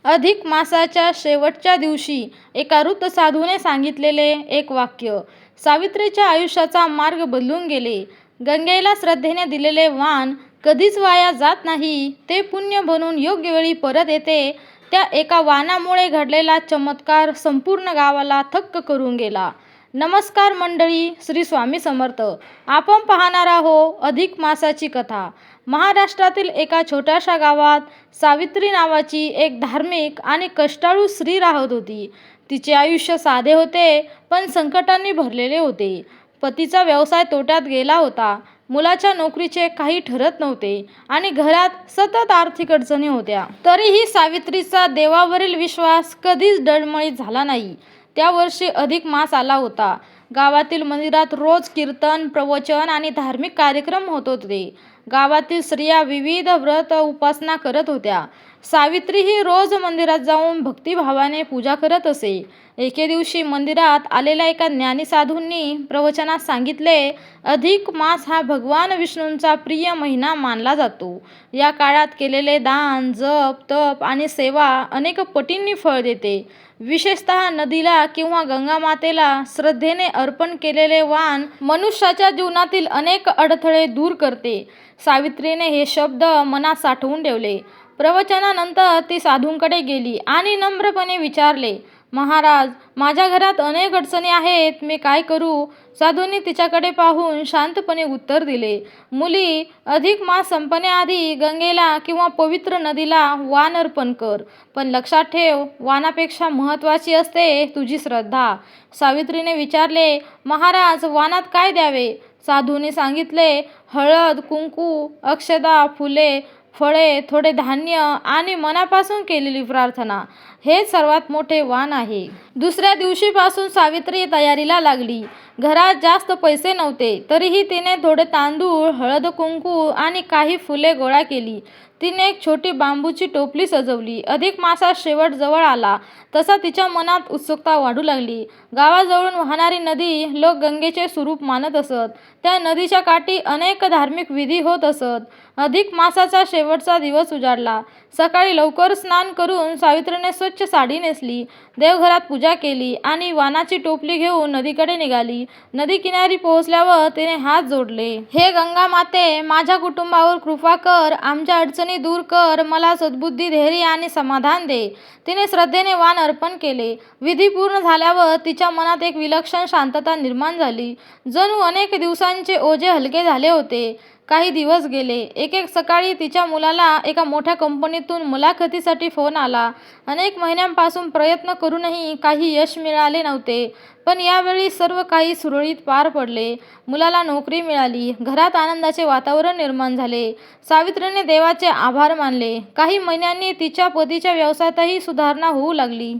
अधिक मासाच्या शेवटच्या दिवशी एका वृद्ध साधूने सांगितलेले एक वाक्य सावित्रीच्या आयुष्याचा मार्ग बदलून गेले. गंगेला श्रद्धेने दिलेले वाण कधीच वाया जात नाही, ते पुण्य बनून योग्य वेळी परत येते. त्या एका वाणामुळे घडलेला चमत्कार संपूर्ण गावाला थक्क करून गेला. नमस्कार मंडळी, श्री स्वामी समर्थ. आपण पाहणार आहोत अधिक मासाची कथा. महाराष्ट्रातील एका छोट्याशा गावात सावित्री नावाची एक धार्मिक आणि कष्टाळू स्त्री राहत होती. तिचे आयुष्य साधे होते, पण संकटांनी भरलेले होते. पतीचा व्यवसाय तोट्यात गेला होता, मुलाच्या नोकरीचे काही ठरत नव्हते आणि घरात सतत आर्थिक अडचणी होत्या. तरीही सावित्रीचा देवावरील विश्वास कधीच डळमळीत झाला नाही. त्या वर्षी अधिक मास आला होता. गावातील मंदिरात रोज कीर्तन, प्रवचन आणि धार्मिक कार्यक्रम होत होते. गावातील स्त्रिया विविध व्रत उपासना करत होत्या. सावित्री ही रोज मंदिरात जाऊन भक्तिभावाने पूजा करत असे. एके दिवशी मंदिरात आलेल्या एका ज्ञानी साधूंनी प्रवचनात सांगितले, अधिक मास हा भगवान विष्णूंचा प्रिय महिना मानला जातो. या काळात केलेले दान, जप, तप आणि सेवा अनेक पटींनी फळ देते. विशेषतः नदीला किंवा गंगा मातेला श्रद्धेने अर्पण केलेले वाण मनुष्याच्या जीवनातील अनेक अडथळे दूर करते. सावित्रीने हे शब्द मनात साठवून ठेवले. प्रवचनानंतर ती साधूंकडे गेली आणि नम्रपणे विचारले, महाराज, माझ्या घरात अनेक अडचणी आहेत, मी काय करू? साधूंनी तिच्याकडे पाहून शांतपणे उत्तर दिले, मुली, अधिक मास संपण्याआधी गंगेला किंवा पवित्र नदीला वाण अर्पण कर. पण लक्षात ठेव, वाणापेक्षा महत्त्वाची असते तुझी श्रद्धा. सावित्रीने विचारले, महाराज, वाणात काय द्यावे? साधूंनी सांगितले, हळद, कुंकू, अक्षता, फुले, फळे, थोडे धान्य आणि मनापासून केलेली प्रार्थना हे सर्वात मोठे वाण आहे. दुसऱ्या दिवशीपासून सावित्री तयारीला लागली. घरात जास्त पैसे नव्हते, तरीही तिने थोडे तांदूळ, हळद, कुंकू आणि काही फुले गोळा केली. तिने एक छोटी बांबूची टोपली सजवली. अधिक मासात शेवट जवळ आला तसा तिच्या मनात उत्सुकता वाढू लागली. गावाजवळून वाहणारी नदी लोक गंगेचे स्वरूप मानत असत. त्या नदीच्या काठी अनेक धार्मिक विधी होत असत. अधिक मासाचा शेवटचा दिवस उजाडला. सकाळी लवकर स्नान करून सावित्रीने स्वच्छ साडी नेसली, देवघरात पूजा केली आणि वाणाची टोपली घेऊन नदीकडे निघाली. नदी किनारी पोहोचल्यावर तिने हात जोडले, हे गंगा माते, माझ्या कुटुंबावर कृपा कर, आमच्या अडचणी दूर कर, मला सद्बुद्धी, धैर्य आणि समाधान दे. तिने श्रद्धेने वाण अर्पण केले. विधी पूर्ण झाल्यावर तिच्या मनात एक विलक्षण शांतता निर्माण झाली. जणू अनेक दिवसांचे ओझे हलके झाले होते. काही दिवस गेले. एक सकाळी तिच्या मुलाला एका मोठ्या कंपनीतून मुलाखतीसाठी फोन आला. अनेक महिन्यांपासून प्रयत्न करूनही काही यश मिळाले नव्हते, पण यावेळी सर्व काही सुरळीत पार पडले. मुलाला नोकरी मिळाली. घरात आनंदाचे वातावरण निर्माण झाले. सावित्रीने देवाचे आभार मानले. काही महिन्यांनी तिच्या पतीच्या व्यवसायातही सुधारणा होऊ लागली.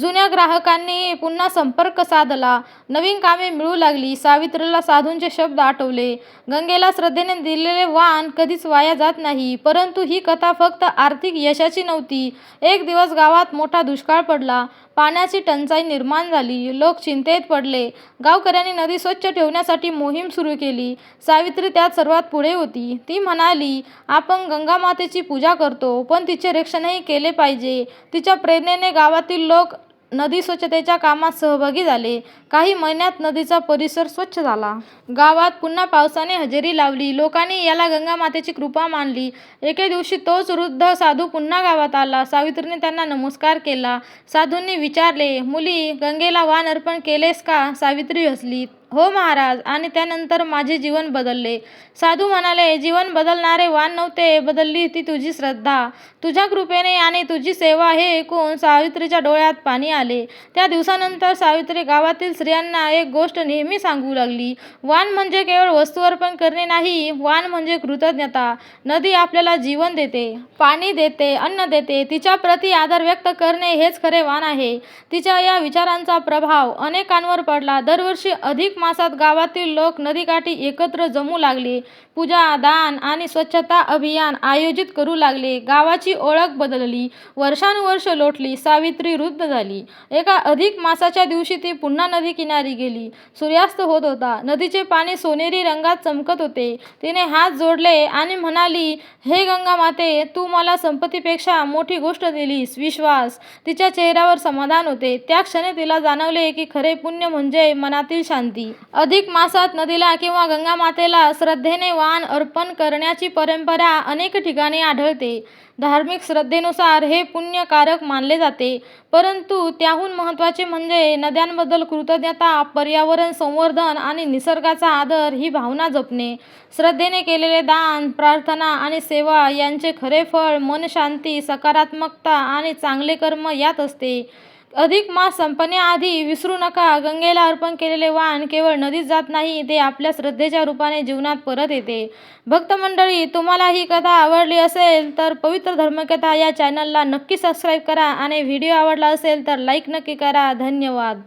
जुन्या ग्राहकांनी पुन्हा संपर्क साधला. नवीन कामे मिळू लागली. सावित्रीला साधूंचे शब्द आठवले, गंगेला श्रद्धेने दिलेले वाण कधीच वाया जात नाही. परंतु ही कथा फक्त आर्थिक यशाची नव्हती. एक दिवस गावात मोठा दुष्काळ पडला. पाण्याची टंचाई निर्माण झाली. लोक चिंतेत पडले. गावकऱ्यांनी नदी स्वच्छ ठेवण्यासाठी मोहीम सुरू केली. सावित्री त्यात सर्वात पुढे होती. ती म्हणाली, आपण गंगा मातेची पूजा करतो, पण तिचे रक्षणही केले पाहिजे. तिच्या प्रेरणेने गावातील लोक नदी स्वच्छतेच्या कामात सहभागी झाले. काही महिन्यात नदीचा परिसर स्वच्छ झाला. गावात पुन्हा पावसाने हजेरी लावली. लोकांनी याला गंगा मातेची कृपा मानली. एके दिवशी तोच वृद्ध साधू पुन्हा गावात आला. सावित्रीने त्यांना नमस्कार केला. साधूंनी विचारले, मुली, गंगेला वाण अर्पण केलेस का? सावित्री हसली, हो महाराज, आणि त्यानंतर माझे जीवन बदलले. साधू म्हणाले, जीवन बदलणारे वाण नव्हते, बदलली ती तुझी श्रद्धा. तुझ्या कृपेने आणि तुझी सेवा हे ऐकून सावित्रीच्या डोळ्यात पाणी आले. त्या दिवसानंतर सावित्री गावातील स्त्रियांना एक गोष्ट नेहमी सांगू लागली, वाण म्हणजे केवळ वस्तू अर्पण करणे नाही, वाण म्हणजे कृतज्ञता. नदी आपल्याला जीवन देते, पाणी देते, अन्न देते, तिच्या प्रती आदर व्यक्त करणे हेच खरे वाण आहे. तिच्या या विचारांचा प्रभाव अनेकांवर पडला. दरवर्षी अधिक मासात गावातील लोक नदीकाठी एकत्र जमू लागले. पूजा, दान आणि स्वच्छता अभियान आयोजित करू लागले. गावाची ओळख बदलली. वर्षानुवर्ष लोटली. सावित्री वृद्ध झाली. एका अधिक मासाच्या दिवशी ती पुन्हा नदी किनारी गेली. सूर्यास्त होत होता. नदीचे पाणी सोनेरी रंगात चमकत होते. तिने हात जोडले आणि म्हणाली, हे गंगा माते, तू मला संपत्तीपेक्षा मोठी गोष्ट दिलीस, विश्वास. तिच्या चेहऱ्यावर समाधान होते. त्या क्षणी तिला जाणवले की खरे पुण्य म्हणजे मनातील शांती. अधिक मासात नदीला किंवा गंगा मातेला श्रद्धेने वाण अर्पण करण्याची परंपरा अनेक ठिकाणी आढळते. धार्मिक श्रद्धेनुसार हे पुण्यकारक मानले जाते. परंतु त्याहून महत्त्वाचे म्हणजे नद्यांबद्दल कृतज्ञता, पर्यावरण संवर्धन आणि निसर्गाचा आदर ही भावना जपणे. श्रद्धेने केलेले दान, प्रार्थना आणि सेवा यांचे खरे फळ मनशांती, सकारात्मकता आणि चांगले कर्म यात असते. अधिक मास संपण्याआधी विसरू नका, गंगेला अर्पण केलेले वाण केवळ नदीत जात नाही, ते आपल्या श्रद्धेच्या रूपाने जीवनात परत येते. भक्त मंडळी, तुम्हाला ही कथा आवडली असेल तर पवित्र धर्मकथा या चॅनलला नक्की सबस्क्राईब करा आणि व्हिडिओ आवडला असेल तर लाईक नक्की करा. धन्यवाद.